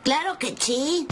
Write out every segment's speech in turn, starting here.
Claro que sí.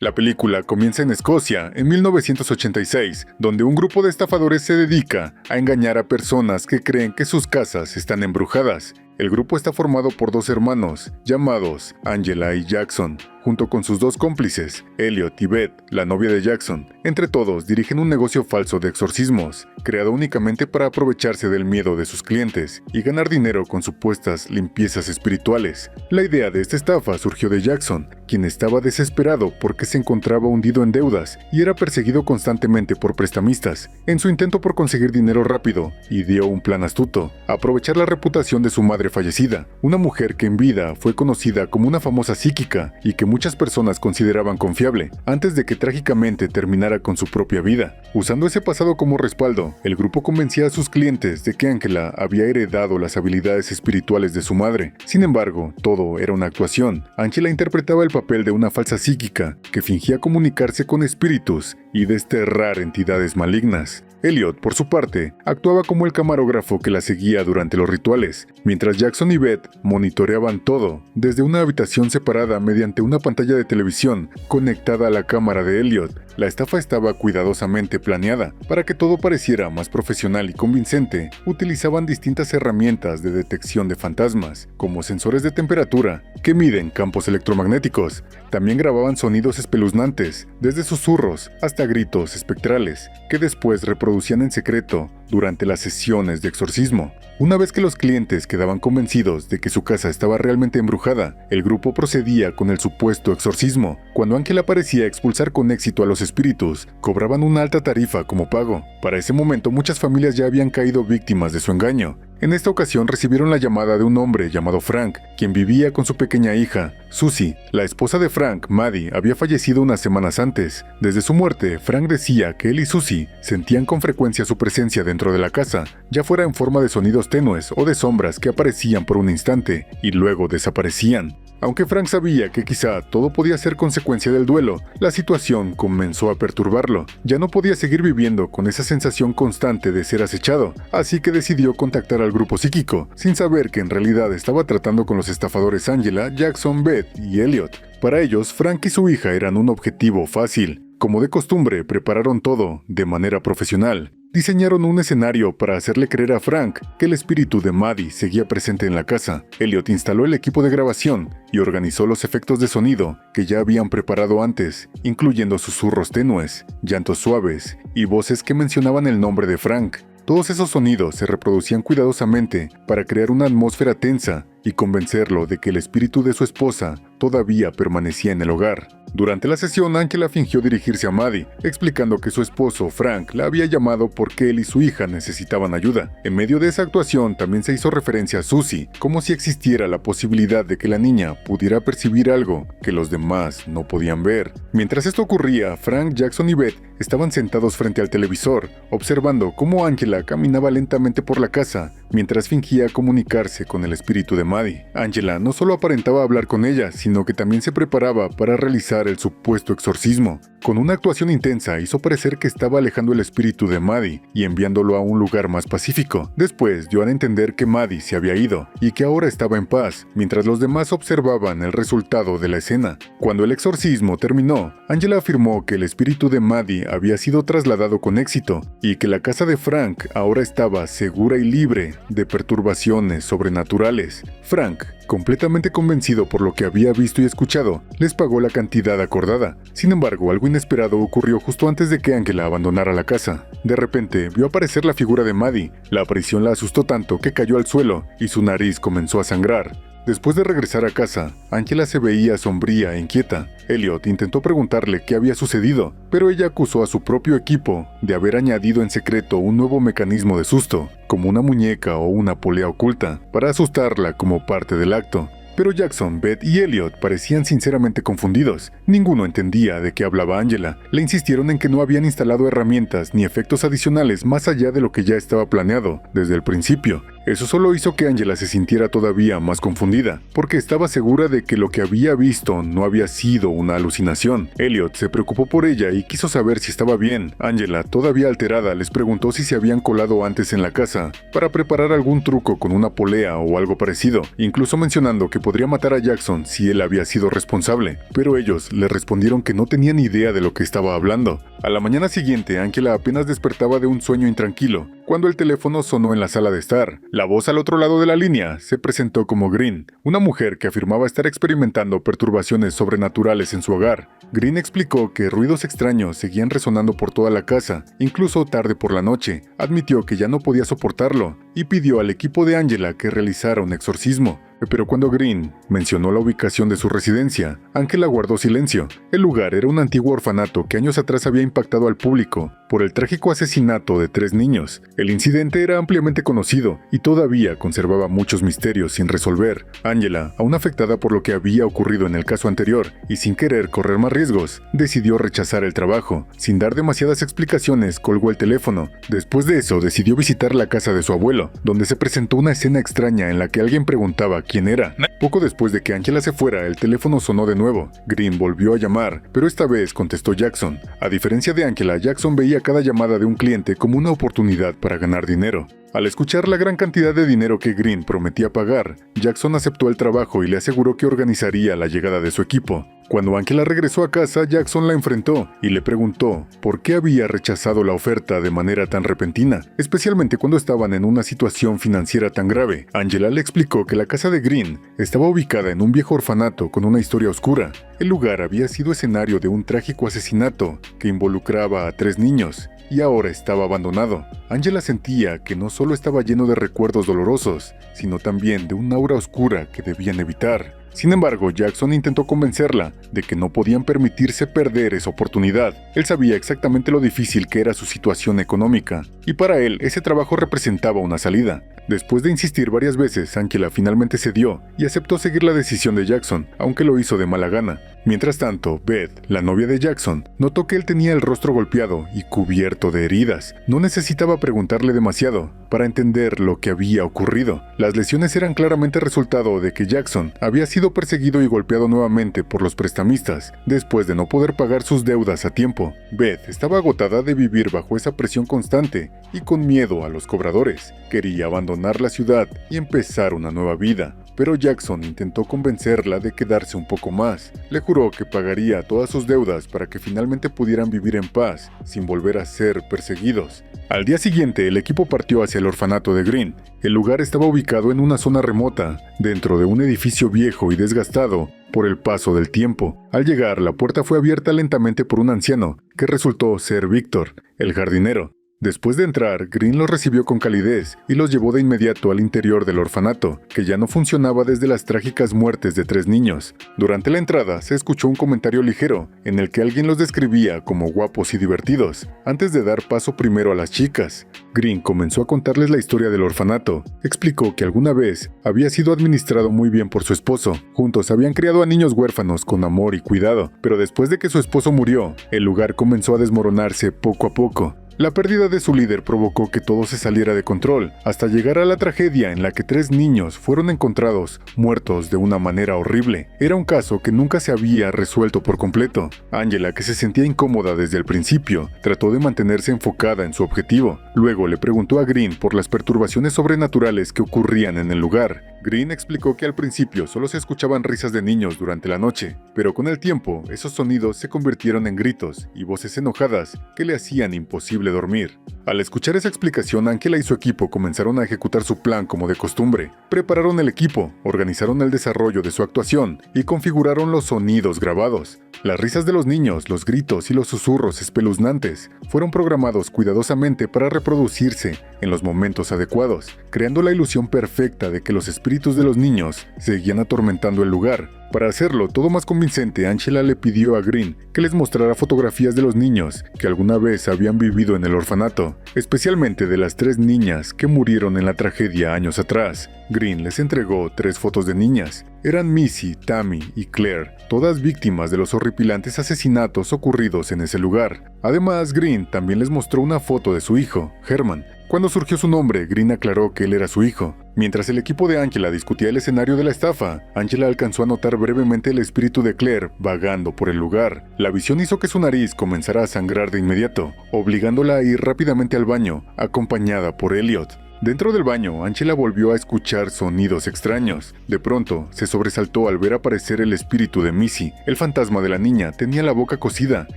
La película comienza en Escocia, en 1986, donde un grupo de estafadores se dedica a engañar a personas que creen que sus casas están embrujadas. El grupo está formado por dos hermanos, llamados Angela y Jackson, junto con sus dos cómplices, Elliot y Beth, la novia de Jackson. Entre todos dirigen un negocio falso de exorcismos, creado únicamente para aprovecharse del miedo de sus clientes y ganar dinero con supuestas limpiezas espirituales. La idea de esta estafa surgió de Jackson, quien estaba desesperado porque se encontraba hundido en deudas y era perseguido constantemente por prestamistas. En su intento por conseguir dinero rápido, ideó un plan astuto: aprovechar la reputación de su madre fallecida, una mujer que en vida fue conocida como una famosa psíquica y que muchas personas consideraban confiable, antes de que trágicamente terminara con su propia vida. Usando ese pasado como respaldo, el grupo convencía a sus clientes de que Angela había heredado las habilidades espirituales de su madre. Sin embargo, todo era una actuación. Angela interpretaba el papel de una falsa psíquica que fingía comunicarse con espíritus y desterrar entidades malignas. Elliot, por su parte, actuaba como el camarógrafo que la seguía durante los rituales, mientras Jackson y Beth monitoreaban todo desde una habitación separada mediante una pantalla de televisión conectada a la cámara de Elliot. La estafa estaba cuidadosamente planeada. Para que todo pareciera más profesional y convincente, utilizaban distintas herramientas de detección de fantasmas, como sensores de temperatura que miden campos electromagnéticos. También grababan sonidos espeluznantes, desde susurros hasta gritos espectrales, que después reproducían en secreto durante las sesiones de exorcismo. Una vez que los clientes quedaban convencidos de que su casa estaba realmente embrujada, el grupo procedía con el supuesto exorcismo. Cuando Angela parecía expulsar con éxito a los espíritus, cobraban una alta tarifa como pago. Para ese momento muchas familias ya habían caído víctimas de su engaño. En esta ocasión recibieron la llamada de un hombre llamado Frank, quien vivía con su pequeña hija, Susie. La esposa de Frank, Maddie, había fallecido unas semanas antes. Desde su muerte, Frank decía que él y Susie sentían con frecuencia su presencia dentro de la casa, ya fuera en forma de sonidos tenues o de sombras que aparecían por un instante y luego desaparecían. Aunque Frank sabía que quizá todo podía ser consecuencia del duelo, la situación comenzó a perturbarlo. Ya no podía seguir viviendo con esa sensación constante de ser acechado, así que decidió contactar al grupo psíquico, sin saber que en realidad estaba tratando con los estafadores Angela, Jackson, Beth y Elliot. Para ellos, Frank y su hija eran un objetivo fácil. Como de costumbre, prepararon todo de manera profesional. Diseñaron un escenario para hacerle creer a Frank que el espíritu de Maddie seguía presente en la casa. Elliot instaló el equipo de grabación y organizó los efectos de sonido que ya habían preparado antes, incluyendo susurros tenues, llantos suaves y voces que mencionaban el nombre de Frank. Todos esos sonidos se reproducían cuidadosamente para crear una atmósfera tensa y convencerlo de que el espíritu de su esposa todavía permanecía en el hogar. Durante la sesión, Angela fingió dirigirse a Maddie, explicando que su esposo, Frank, la había llamado porque él y su hija necesitaban ayuda. En medio de esa actuación también se hizo referencia a Susie, como si existiera la posibilidad de que la niña pudiera percibir algo que los demás no podían ver. Mientras esto ocurría, Frank, Jackson y Beth estaban sentados frente al televisor, observando cómo Angela caminaba lentamente por la casa, mientras fingía comunicarse con el espíritu de Maddie. Angela no solo aparentaba hablar con ella, sino que también se preparaba para realizar el supuesto exorcismo. Con una actuación intensa hizo parecer que estaba alejando el espíritu de Maddie y enviándolo a un lugar más pacífico. Después dio a entender que Maddie se había ido y que ahora estaba en paz, mientras los demás observaban el resultado de la escena. Cuando el exorcismo terminó, Angela afirmó que el espíritu de Maddie había sido trasladado con éxito y que la casa de Frank ahora estaba segura y libre de perturbaciones sobrenaturales. Frank, completamente convencido por lo que había visto y escuchado, les pagó la cantidad acordada. Sin embargo, algo inesperado ocurrió justo antes de que Angela abandonara la casa. De repente, vio aparecer la figura de Maddie. La aparición la asustó tanto que cayó al suelo y su nariz comenzó a sangrar. Después de regresar a casa, Angela se veía sombría e inquieta. Elliot intentó preguntarle qué había sucedido, pero ella acusó a su propio equipo de haber añadido en secreto un nuevo mecanismo de susto, como una muñeca o una polea oculta, para asustarla como parte del acto. Pero Jackson, Beth y Elliot parecían sinceramente confundidos. Ninguno entendía de qué hablaba Angela. Le insistieron en que no habían instalado herramientas ni efectos adicionales más allá de lo que ya estaba planeado desde el principio. Eso solo hizo que Angela se sintiera todavía más confundida, porque estaba segura de que lo que había visto no había sido una alucinación. Elliot se preocupó por ella y quiso saber si estaba bien. Angela, todavía alterada, les preguntó si se habían colado antes en la casa para preparar algún truco con una polea o algo parecido, incluso mencionando que podría matar a Jackson si él había sido responsable, pero ellos le respondieron que no tenían idea de lo que estaba hablando. A la mañana siguiente, Angela apenas despertaba de un sueño intranquilo, cuando el teléfono sonó en la sala de estar. La voz al otro lado de la línea se presentó como Green, una mujer que afirmaba estar experimentando perturbaciones sobrenaturales en su hogar. Green explicó que ruidos extraños seguían resonando por toda la casa, incluso tarde por la noche. Admitió que ya no podía soportarlo y pidió al equipo de Angela que realizara un exorcismo. Pero cuando Green mencionó la ubicación de su residencia, Angela guardó silencio. El lugar era un antiguo orfanato que años atrás había impactado al público por el trágico asesinato de 3 niños. El incidente era ampliamente conocido y todavía conservaba muchos misterios sin resolver. Angela, aún afectada por lo que había ocurrido en el caso anterior y sin querer correr más riesgos, decidió rechazar el trabajo. Sin dar demasiadas explicaciones, colgó el teléfono. Después de eso, decidió visitar la casa de su abuelo, donde se presentó una escena extraña en la que alguien preguntaba quién era. Poco después de que Angela se fuera, el teléfono sonó de nuevo. Green volvió a llamar, pero esta vez contestó Jackson. A diferencia de Angela, Jackson veía cada llamada de un cliente como una oportunidad para ganar dinero. Al escuchar la gran cantidad de dinero que Green prometía pagar, Jackson aceptó el trabajo y le aseguró que organizaría la llegada de su equipo. Cuando Angela regresó a casa, Jackson la enfrentó y le preguntó por qué había rechazado la oferta de manera tan repentina, especialmente cuando estaban en una situación financiera tan grave. Angela le explicó que la casa de Green estaba ubicada en un viejo orfanato con una historia oscura. El lugar había sido escenario de un trágico asesinato que involucraba a 3 niños y ahora estaba abandonado. Angela sentía que no solo estaba lleno de recuerdos dolorosos, sino también de un aura oscura que debían evitar. Sin embargo, Jackson intentó convencerla de que no podían permitirse perder esa oportunidad. Él sabía exactamente lo difícil que era su situación económica, y para él ese trabajo representaba una salida. Después de insistir varias veces, Angela finalmente cedió y aceptó seguir la decisión de Jackson, aunque lo hizo de mala gana. Mientras tanto, Beth, la novia de Jackson, notó que él tenía el rostro golpeado y cubierto de heridas. No necesitaba preguntarle demasiado para entender lo que había ocurrido. Las lesiones eran claramente resultado de que Jackson había sido perseguido y golpeado nuevamente por los prestamistas, después de no poder pagar sus deudas a tiempo. Beth estaba agotada de vivir bajo esa presión constante y con miedo a los cobradores. Quería abandonar la ciudad y empezar una nueva vida. Pero Jackson intentó convencerla de quedarse un poco más. Le juró que pagaría todas sus deudas para que finalmente pudieran vivir en paz, sin volver a ser perseguidos. Al día siguiente, el equipo partió hacia el orfanato de Green. El lugar estaba ubicado en una zona remota, dentro de un edificio viejo y desgastado por el paso del tiempo. Al llegar, la puerta fue abierta lentamente por un anciano, que resultó ser Víctor, el jardinero. Después de entrar, Green los recibió con calidez y los llevó de inmediato al interior del orfanato, que ya no funcionaba desde las trágicas muertes de 3 niños. Durante la entrada se escuchó un comentario ligero, en el que alguien los describía como guapos y divertidos, antes de dar paso primero a las chicas. Green comenzó a contarles la historia del orfanato. Explicó que alguna vez había sido administrado muy bien por su esposo. Juntos habían criado a niños huérfanos con amor y cuidado, pero después de que su esposo murió, el lugar comenzó a desmoronarse poco a poco. La pérdida de su líder provocó que todo se saliera de control, hasta llegar a la tragedia en la que 3 niños fueron encontrados muertos de una manera horrible. Era un caso que nunca se había resuelto por completo. Angela, que se sentía incómoda desde el principio, trató de mantenerse enfocada en su objetivo. Luego le preguntó a Green por las perturbaciones sobrenaturales que ocurrían en el lugar. Green explicó que al principio solo se escuchaban risas de niños durante la noche, pero con el tiempo esos sonidos se convirtieron en gritos y voces enojadas que le hacían imposible dormir. Al escuchar esa explicación, Angela y su equipo comenzaron a ejecutar su plan como de costumbre. Prepararon el equipo, organizaron el desarrollo de su actuación y configuraron los sonidos grabados. Las risas de los niños, los gritos y los susurros espeluznantes fueron programados cuidadosamente para reproducirse en los momentos adecuados, creando la ilusión perfecta de que los espíritus de los niños seguían atormentando el lugar. Para hacerlo todo más convincente, Angela le pidió a Green que les mostrara fotografías de los niños que alguna vez habían vivido en el orfanato, especialmente de las 3 niñas que murieron en la tragedia años atrás. Green les entregó 3 fotos de niñas. Eran Missy, Tammy y Claire, todas víctimas de los horripilantes asesinatos ocurridos en ese lugar. Además, Green también les mostró una foto de su hijo, Herman, Cuando surgió su nombre, Green aclaró que él era su hijo. Mientras el equipo de Angela discutía el escenario de la estafa, Angela alcanzó a notar brevemente el espíritu de Claire vagando por el lugar. La visión hizo que su nariz comenzara a sangrar de inmediato, obligándola a ir rápidamente al baño, acompañada por Elliot. Dentro del baño, Angela volvió a escuchar sonidos extraños. De pronto, se sobresaltó al ver aparecer el espíritu de Missy. El fantasma de la niña tenía la boca cosida,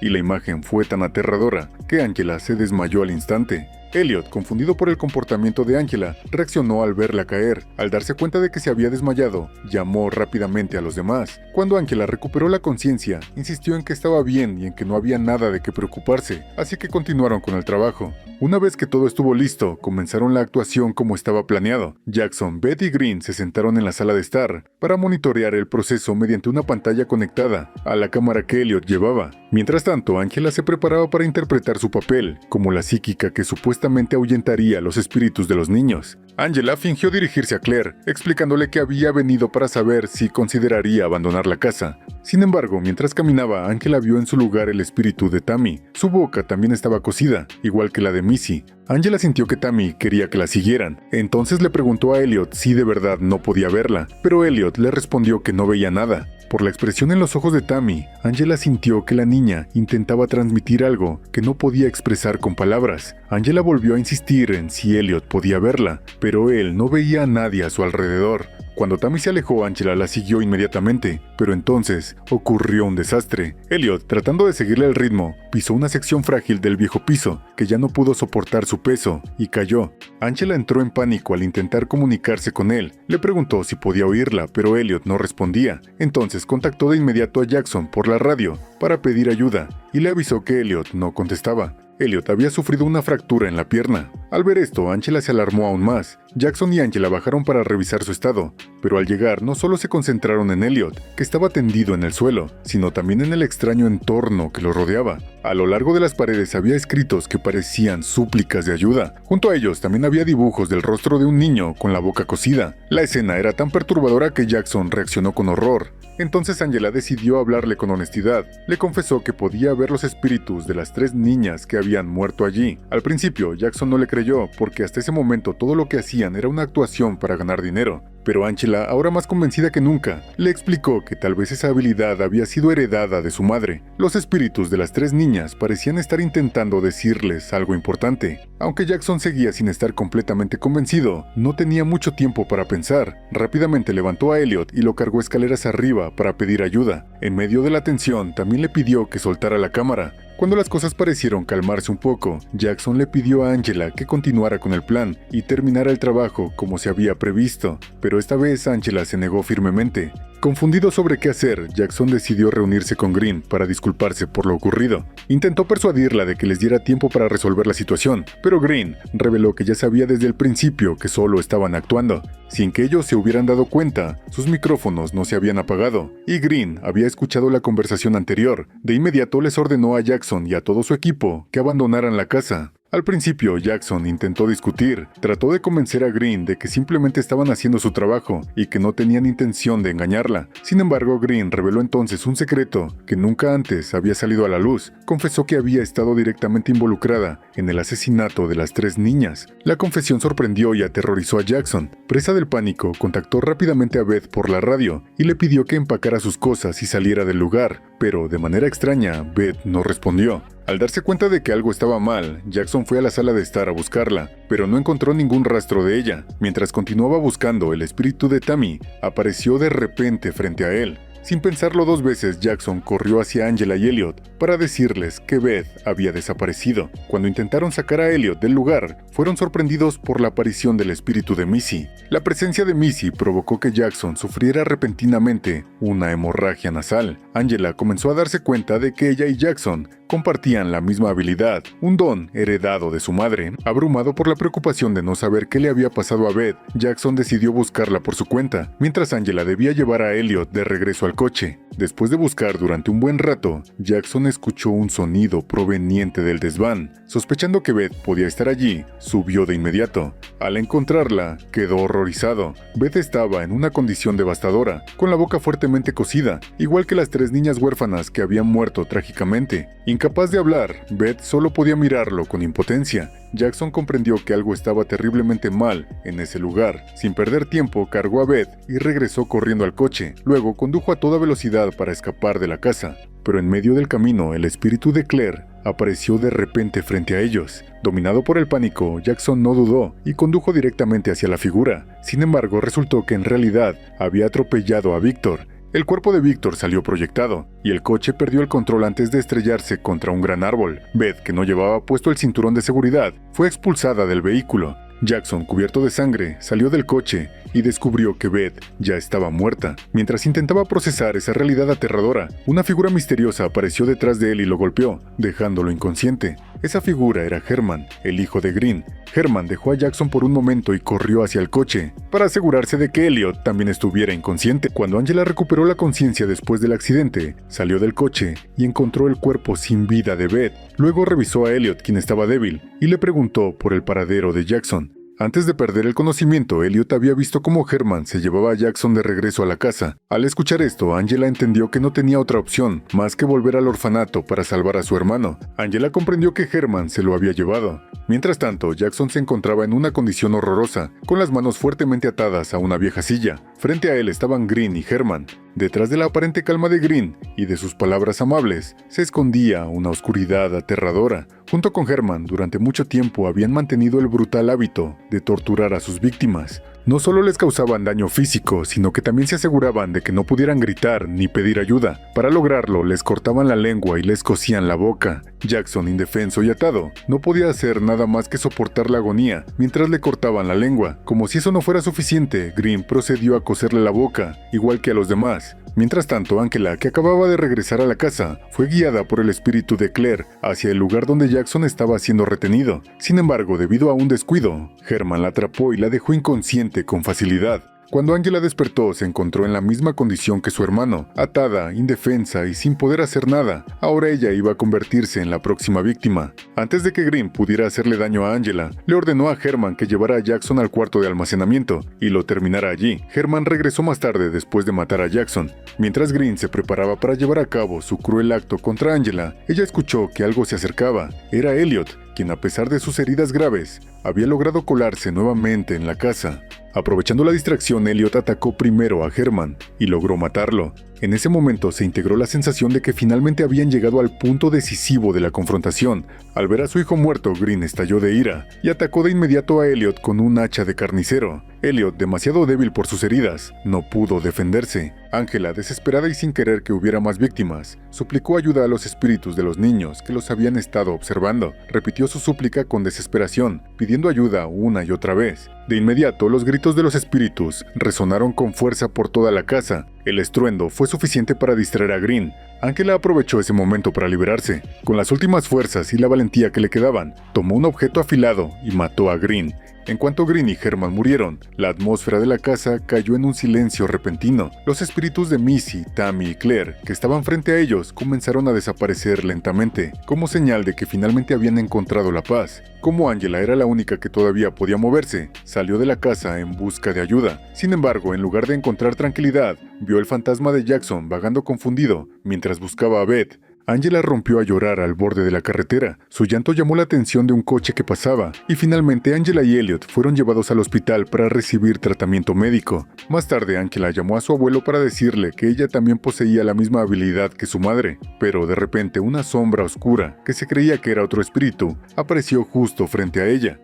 y la imagen fue tan aterradora que Angela se desmayó al instante. Elliot, confundido por el comportamiento de Angela, reaccionó al verla caer. Al darse cuenta de que se había desmayado, llamó rápidamente a los demás. Cuando Angela recuperó la conciencia, insistió en que estaba bien y en que no había nada de qué preocuparse, así que continuaron con el trabajo. Una vez que todo estuvo listo, comenzaron la actuación como estaba planeado. Jackson, Beth y Green se sentaron en la sala de estar para monitorear el proceso mediante una pantalla conectada a la cámara que Elliot llevaba. Mientras tanto, Angela se preparaba para interpretar su papel, como la psíquica que supuestamente ahuyentaría los espíritus de los niños. Angela fingió dirigirse a Claire, explicándole que había venido para saber si consideraría abandonar la casa. Sin embargo, mientras caminaba, Angela vio en su lugar el espíritu de Tammy. Su boca también estaba cosida, igual que la de Missy. Angela sintió que Tammy quería que la siguieran. Entonces le preguntó a Elliot si de verdad no podía verla, pero Elliot le respondió que no veía nada. Por la expresión en los ojos de Tammy, Angela sintió que la niña intentaba transmitir algo que no podía expresar con palabras. Angela volvió a insistir en si Elliot podía verla, pero él no veía a nadie a su alrededor. Cuando Tammy se alejó, Angela la siguió inmediatamente, pero entonces ocurrió un desastre. Elliot, tratando de seguirle el ritmo, pisó una sección frágil del viejo piso, que ya no pudo soportar su peso, y cayó. Angela entró en pánico al intentar comunicarse con él. Le preguntó si podía oírla, pero Elliot no respondía. Entonces contactó de inmediato a Jackson por la radio para pedir ayuda, y le avisó que Elliot no contestaba. Elliot había sufrido una fractura en la pierna. Al ver esto, Angela se alarmó aún más. Jackson y Angela bajaron para revisar su estado, pero al llegar no solo se concentraron en Elliot, que estaba tendido en el suelo, sino también en el extraño entorno que lo rodeaba. A lo largo de las paredes había escritos que parecían súplicas de ayuda. Junto a ellos también había dibujos del rostro de un niño con la boca cosida. La escena era tan perturbadora que Jackson reaccionó con horror. Entonces Angela decidió hablarle con honestidad. Le confesó que podía ver los espíritus de las 3 niñas que habían muerto allí. Al principio, Jackson no le creyó, porque hasta ese momento todo lo que hacían era una actuación para ganar dinero. Pero Angela, ahora más convencida que nunca, le explicó que tal vez esa habilidad había sido heredada de su madre. Los espíritus de las 3 niñas parecían estar intentando decirles algo importante. Aunque Jackson seguía sin estar completamente convencido, no tenía mucho tiempo para pensar. Rápidamente levantó a Elliot y lo cargó escaleras arriba para pedir ayuda. En medio de la tensión, también le pidió que soltara la cámara. Cuando las cosas parecieron calmarse un poco, Jackson le pidió a Angela que continuara con el plan y terminara el trabajo como se había previsto, pero esta vez Angela se negó firmemente. Confundido sobre qué hacer, Jackson decidió reunirse con Green para disculparse por lo ocurrido. Intentó persuadirla de que les diera tiempo para resolver la situación, pero Green reveló que ya sabía desde el principio que solo estaban actuando. Sin que ellos se hubieran dado cuenta, sus micrófonos no se habían apagado, y Green había escuchado la conversación anterior. De inmediato les ordenó a Jackson y a todo su equipo que abandonaran la casa. Al principio, Jackson intentó discutir, trató de convencer a Green de que simplemente estaban haciendo su trabajo y que no tenían intención de engañarla. Sin embargo, Green reveló entonces un secreto que nunca antes había salido a la luz. Confesó que había estado directamente involucrada en el asesinato de las 3 niñas. La confesión sorprendió y aterrorizó a Jackson. Presa del pánico, contactó rápidamente a Beth por la radio y le pidió que empacara sus cosas y saliera del lugar, pero de manera extraña, Beth no respondió. Al darse cuenta de que algo estaba mal, Jackson fue a la sala de estar a buscarla, pero no encontró ningún rastro de ella. Mientras continuaba buscando, el espíritu de Tammy apareció de repente frente a él. Sin pensarlo 2 veces, Jackson corrió hacia Angela y Elliot para decirles que Beth había desaparecido. Cuando intentaron sacar a Elliot del lugar, fueron sorprendidos por la aparición del espíritu de Missy. La presencia de Missy provocó que Jackson sufriera repentinamente una hemorragia nasal. Angela comenzó a darse cuenta de que ella y Jackson compartían la misma habilidad, un don heredado de su madre. Abrumado por la preocupación de no saber qué le había pasado a Beth, Jackson decidió buscarla por su cuenta, mientras Angela debía llevar a Elliot de regreso al coche. Después de buscar durante un buen rato, Jackson escuchó un sonido proveniente del desván. Sospechando que Beth podía estar allí, subió de inmediato. Al encontrarla, quedó horrorizado. Beth estaba en una condición devastadora, con la boca fuertemente cocida, igual que las 3 niñas huérfanas que habían muerto trágicamente. Incapaz de hablar, Beth solo podía mirarlo con impotencia. Jackson comprendió que algo estaba terriblemente mal en ese lugar. Sin perder tiempo, cargó a Beth y regresó corriendo al coche. Luego condujo a toda velocidad para escapar de la casa. Pero en medio del camino, el espíritu de Claire apareció de repente frente a ellos. Dominado por el pánico, Jackson no dudó y condujo directamente hacia la figura. Sin embargo, resultó que en realidad había atropellado a Victor. El cuerpo de Victor salió proyectado, y el coche perdió el control antes de estrellarse contra un gran árbol. Beth, que no llevaba puesto el cinturón de seguridad, fue expulsada del vehículo. Jackson, cubierto de sangre, salió del coche y descubrió que Beth ya estaba muerta. Mientras intentaba procesar esa realidad aterradora, una figura misteriosa apareció detrás de él y lo golpeó, dejándolo inconsciente. Esa figura era Herman, el hijo de Green. Herman dejó a Jackson por un momento y corrió hacia el coche, para asegurarse de que Elliot también estuviera inconsciente. Cuando Angela recuperó la conciencia después del accidente, salió del coche y encontró el cuerpo sin vida de Beth. Luego revisó a Elliot, quien estaba débil, y le preguntó por el paradero de Jackson. Antes de perder el conocimiento, Elliot había visto cómo Herman se llevaba a Jackson de regreso a la casa. Al escuchar esto, Angela entendió que no tenía otra opción más que volver al orfanato para salvar a su hermano. Angela comprendió que Herman se lo había llevado. Mientras tanto, Jackson se encontraba en una condición horrorosa, con las manos fuertemente atadas a una vieja silla. Frente a él estaban Green y Herman. Detrás de la aparente calma de Green y de sus palabras amables, se escondía una oscuridad aterradora. Junto con Herman, durante mucho tiempo habían mantenido el brutal hábito de torturar a sus víctimas. No solo les causaban daño físico, sino que también se aseguraban de que no pudieran gritar ni pedir ayuda. Para lograrlo, les cortaban la lengua y les cosían la boca. Jackson, indefenso y atado, no podía hacer nada más que soportar la agonía mientras le cortaban la lengua. Como si eso no fuera suficiente, Green procedió a coserle la boca, igual que a los demás. Mientras tanto, Angela, que acababa de regresar a la casa, fue guiada por el espíritu de Claire hacia el lugar donde Jackson estaba siendo retenido. Sin embargo, debido a un descuido, Herman la atrapó y la dejó inconsciente con facilidad. Cuando Angela despertó, se encontró en la misma condición que su hermano, atada, indefensa y sin poder hacer nada. Ahora ella iba a convertirse en la próxima víctima. Antes de que Green pudiera hacerle daño a Angela, le ordenó a Herman que llevara a Jackson al cuarto de almacenamiento y lo terminara allí. Herman regresó más tarde después de matar a Jackson. Mientras Green se preparaba para llevar a cabo su cruel acto contra Angela, ella escuchó que algo se acercaba. Era Elliot, quien a pesar de sus heridas graves, había logrado colarse nuevamente en la casa. Aprovechando la distracción, Elliot atacó primero a Herman y logró matarlo. En ese momento se integró la sensación de que finalmente habían llegado al punto decisivo de la confrontación. Al ver a su hijo muerto, Green estalló de ira y atacó de inmediato a Elliot con un hacha de carnicero. Elliot, demasiado débil por sus heridas, no pudo defenderse. Angela, desesperada y sin querer que hubiera más víctimas, suplicó ayuda a los espíritus de los niños que los habían estado observando. Repitió su súplica con desesperación, pidiendo ayuda una y otra vez. De inmediato, los gritos de los espíritus resonaron con fuerza por toda la casa. El estruendo fue suficiente para distraer a Green. Angela aprovechó ese momento para liberarse. Con las últimas fuerzas y la valentía que le quedaban, tomó un objeto afilado y mató a Green. En cuanto Green y Herman murieron, la atmósfera de la casa cayó en un silencio repentino. Los espíritus de Missy, Tammy y Claire, que estaban frente a ellos, comenzaron a desaparecer lentamente, como señal de que finalmente habían encontrado la paz. Como Angela era la única que todavía podía moverse, salió de la casa en busca de ayuda. Sin embargo, en lugar de encontrar tranquilidad, vio el fantasma de Jackson vagando confundido mientras buscaba a Beth. Angela rompió a llorar al borde de la carretera. Su llanto llamó la atención de un coche que pasaba, y finalmente Angela y Elliot fueron llevados al hospital para recibir tratamiento médico. Más tarde, Angela llamó a su abuelo para decirle que ella también poseía la misma habilidad que su madre, pero de repente una sombra oscura, que se creía que era otro espíritu, apareció justo frente a ella.